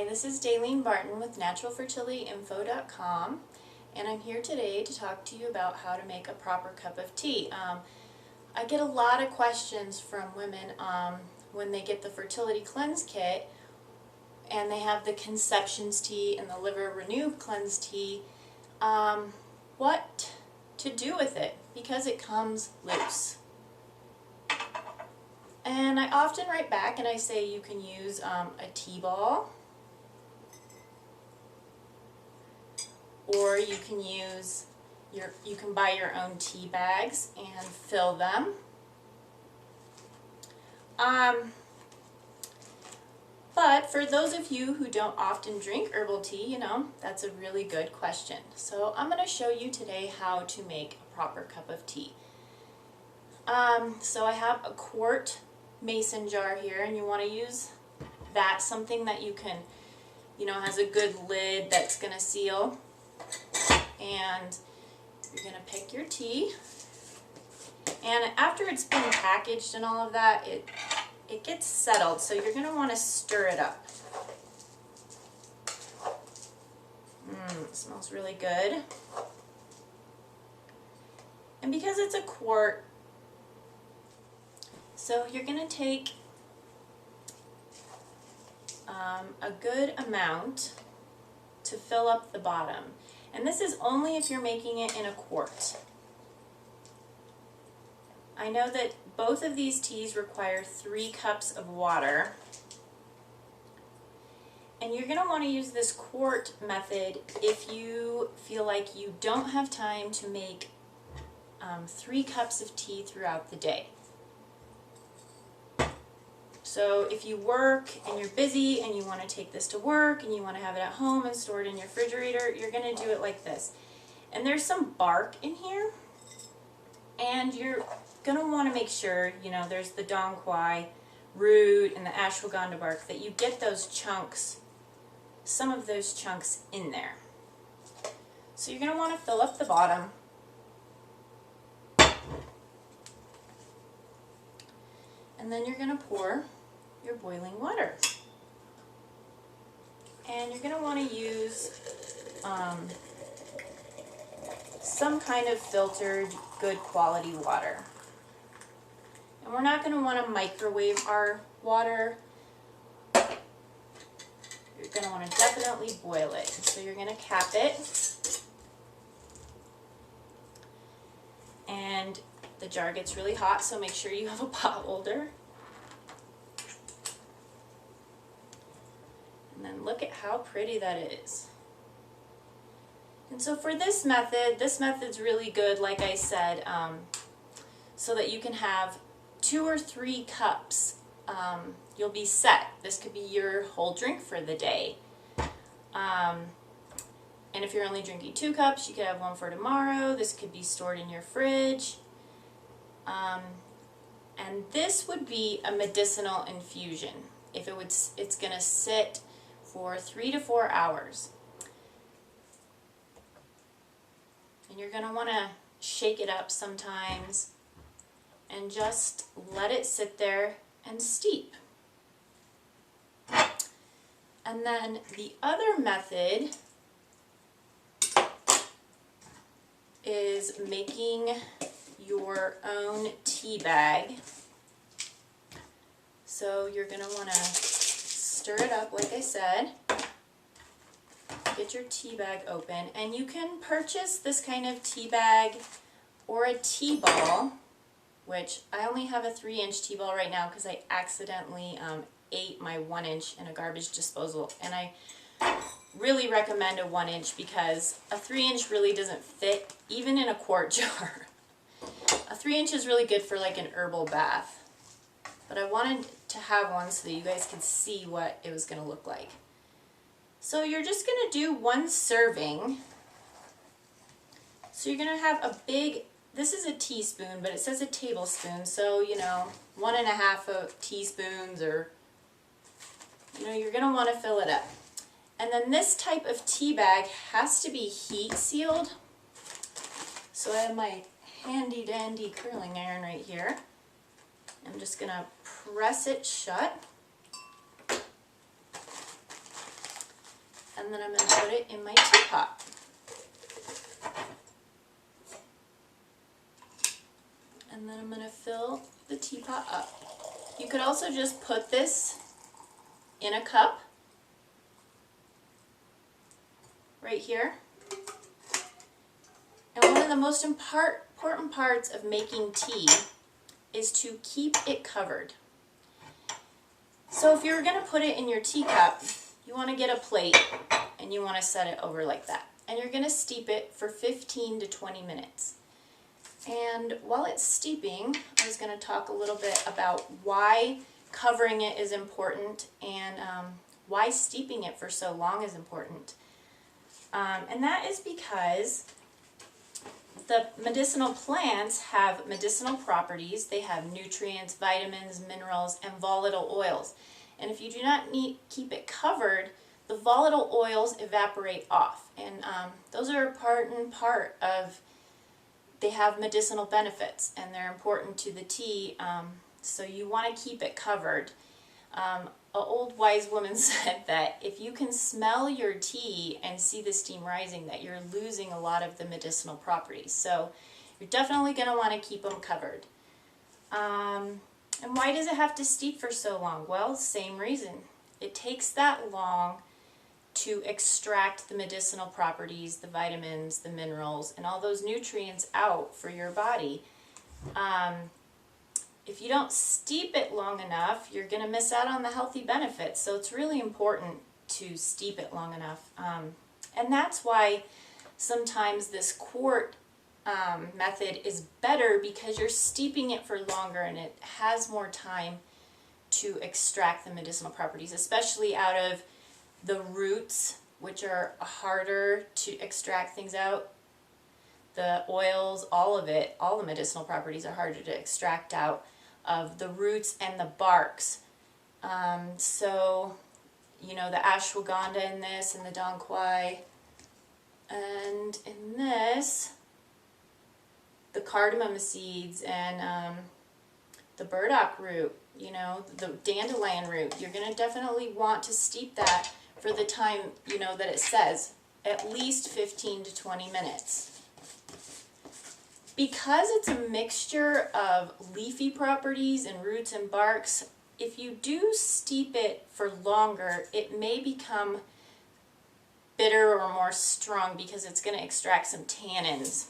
This is Daylene Barton with naturalfertilityinfo.com, and I'm here today to talk to you about how to make a proper cup of tea. I get a lot of questions from women when they get the Fertility Cleanse Kit and they have the Conceptions Tea and the Liver Renew Cleanse Tea, what to do with it because it comes loose. And I often write back and I say you can use a tea ball, or you can use you can buy your own tea bags and fill them. But for those of you who don't often drink herbal tea, that's a really good question. So I'm going to show you today how to make a proper cup of tea. So I have a quart mason jar here, and you want to use that, something that you can, has a good lid that's going to seal. And you're going to pick your tea, and after it's been packaged and all of that, it gets settled, so you're going to want to stir it up. It smells really good. And because it's a quart, so you're going to take a good amount to fill up the bottom. And this is only if you're making it in a quart. I know that both of these teas require 3 cups of water. And you're going to want to use this quart method if you feel like you don't have time to make 3 cups of tea throughout the day. So if you work and you're busy and you want to take this to work and you want to have it at home and store it in your refrigerator, you're going to do it like this. And there's some bark in here, and you're going to want to make sure, there's the dong quai root and the ashwagandha bark, that you get those chunks, some of those chunks in there. So you're going to want to fill up the bottom. And then you're going to pour your boiling water. And you're going to want to use some kind of filtered, good quality water. And we're not going to want to microwave our water. You're going to want to definitely boil it. So you're going to cap it. And the jar gets really hot, so make sure you have a pot holder. And then look at how pretty that is. And so for this method's really good, like I said, so that you can have 2 or 3 cups. You'll be set. This could be your whole drink for the day. And if you're only drinking 2 cups, you could have 1 for tomorrow. This could be stored in your fridge. And this would be a medicinal infusion. If it's going to sit for 3 to 4 hours. And you're going to want to shake it up sometimes and just let it sit there and steep. And then the other method is making your own tea bag. So you're going to want to stir it up, like I said. Get your tea bag open, and you can purchase this kind of tea bag or a tea ball, which I only have a 3-inch tea ball right now because I accidentally ate my 1-inch in a garbage disposal, and I really recommend a 1-inch because a 3-inch really doesn't fit even in a quart jar. A 3-inch is really good for like an herbal bath, but I wanted to have one so that you guys could see what it was going to look like. So you're just going to do 1 serving. So you're going to have a big, this is a teaspoon, but it says a tablespoon, so 1.5 teaspoons, or you're going to want to fill it up. And then this type of tea bag has to be heat sealed. So I have my handy dandy curling iron right here. I'm just going to press it shut. and then I'm going to put it in my teapot. And then I'm going to fill the teapot up. You could also just put this in a cup right here. And one of the most important parts of making tea is to keep it covered. So if you're going to put it in your teacup, you want to get a plate and you want to set it over like that. And you're going to steep it for 15 to 20 minutes. And while it's steeping, I was going to talk a little bit about why covering it is important and why steeping it for so long is important. And that is because the medicinal plants have medicinal properties. They have nutrients, vitamins, minerals, and volatile oils. And if you do not keep it covered, the volatile oils evaporate off. And those are part and part of, they have medicinal benefits and they're important to the tea. So you want to keep it covered. An old wise woman said that if you can smell your tea and see the steam rising, that you're losing a lot of the medicinal properties. So you're definitely going to want to keep them covered. And why does it have to steep for so long? Well, same reason. It takes that long to extract the medicinal properties, the vitamins, the minerals, and all those nutrients out for your body. If you don't steep it long enough, you're going to miss out on the healthy benefits. So it's really important to steep it long enough. And that's why sometimes this quart method is better, because you're steeping it for longer and it has more time to extract the medicinal properties, especially out of the roots, which are harder to extract things out. The oils, all of it, all the medicinal properties are harder to extract out of the roots and the barks. So, you know, the ashwagandha in this and the dong quai, and in this, the cardamom seeds and the burdock root, you know, the dandelion root. You're going to definitely want to steep that for the time, you know, that it says, at least 15 to 20 minutes. Because it's a mixture of leafy properties and roots and barks, if you do steep it for longer, it may become bitter or more strong because it's going to extract some tannins.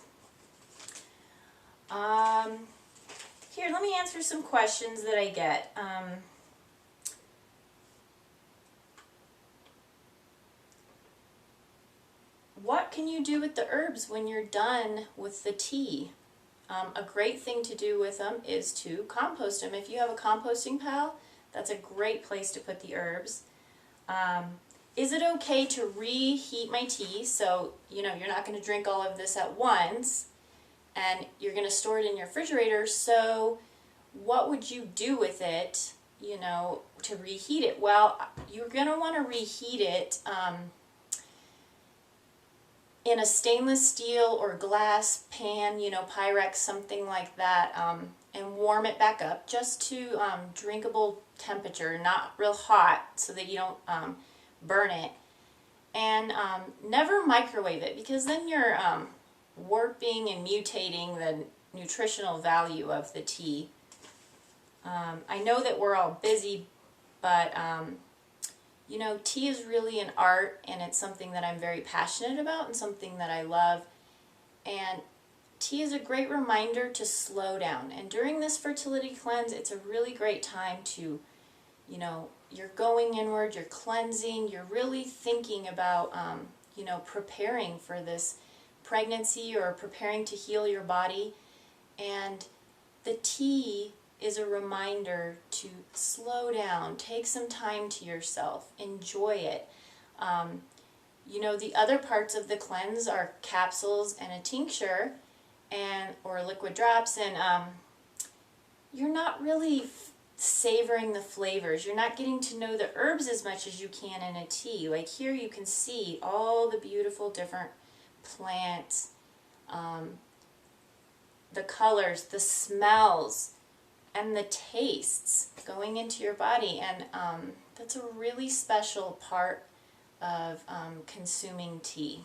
Here, let me answer some questions that I get. What can you do with the herbs when you're done with the tea? A great thing to do with them is to compost them. If you have a composting pile, that's a great place to put the herbs. Is it okay to reheat my tea? So, you know, you're not going to drink all of this at once, and you're going to store it in your refrigerator. So what would you do with it, you know, to reheat it? Well, you're going to want to reheat it in a stainless steel or glass pan, you know, Pyrex, something like that, and warm it back up just to drinkable temperature, not real hot so that you don't burn it. And never microwave it, because then you're warping and mutating the nutritional value of the tea. I know that we're all busy, but you know, tea is really an art, and it's something that I'm very passionate about and something that I love. And tea is a great reminder to slow down. And during this fertility cleanse, it's a really great time to, you know, you're going inward, you're cleansing, you're really thinking about, you know, preparing for this pregnancy or preparing to heal your body. And the tea is a reminder to slow down, take some time to yourself, enjoy it. You know, the other parts of the cleanse are capsules and a tincture, or liquid drops, and you're not really savoring the flavors. You're not getting to know the herbs as much as you can in a tea. Like here you can see all the beautiful different plants, the colors, the smells, and the tastes going into your body. And that's a really special part of consuming tea.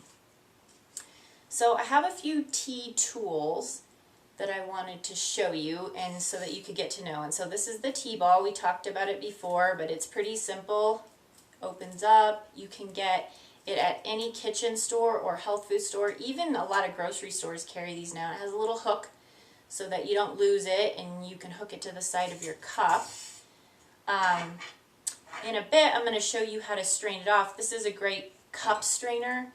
So I have a few tea tools that I wanted to show you, and so that you could get to know. And so this is the tea ball. We talked about it before, but it's pretty simple. Opens up. You can get it at any kitchen store or health food store. Even a lot of grocery stores carry these now. It has a little hook so that you don't lose it, and you can hook it to the side of your cup. In a bit, I'm going to show you how to strain it off. This is a great cup strainer.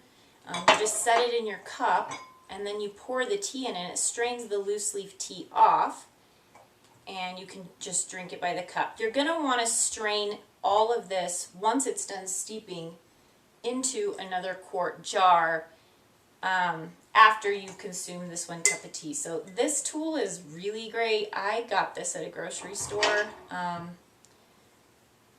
You just set it in your cup, and then you pour the tea in, and it strains the loose leaf tea off, and you can just drink it by the cup. You're going to want to strain all of this once it's done steeping into another quart jar after you consume this 1 cup of tea. So this tool is really great. I got this at a grocery store.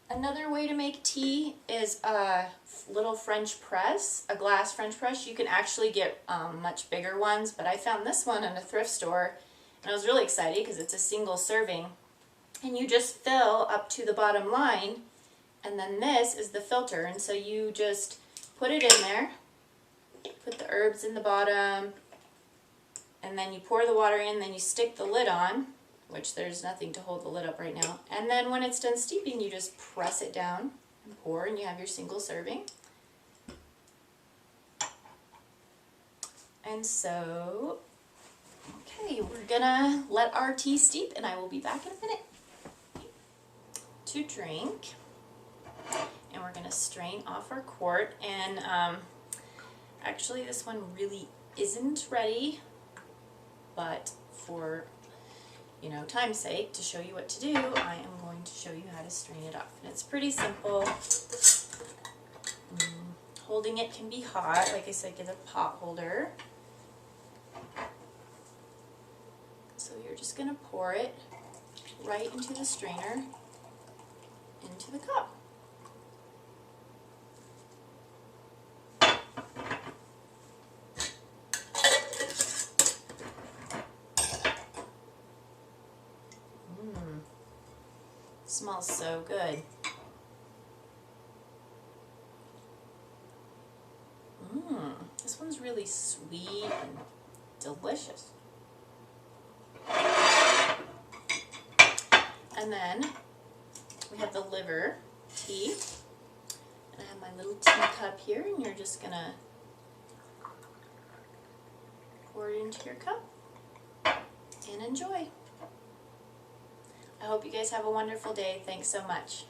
Another way to make tea is a little French press, a glass French press. You can actually get much bigger ones, but I found this one in a thrift store, and I was really excited because it's a single serving. And you just fill up to the bottom line, and then this is the filter. And so you just put it in there, put the herbs in the bottom, and then you pour the water in, then you stick the lid on, which there's nothing to hold the lid up right now. And then when it's done steeping, you just press it down and pour, and you have your single serving. And so, okay, we're gonna let our tea steep, and I will be back in a minute to drink. And we're gonna strain off our quart. And actually this one really isn't ready, but for time's sake, to show you what to do, I am going to show you how to strain it off. And it's pretty simple. Holding it can be hot. Like I said, get a pot holder. So you're just going to pour it right into the strainer, into the cup. Smells so good. This one's really sweet and delicious. And then we have the liver tea. And I have my little teacup here, and you're just gonna pour it into your cup and enjoy. I hope you guys have a wonderful day. Thanks so much.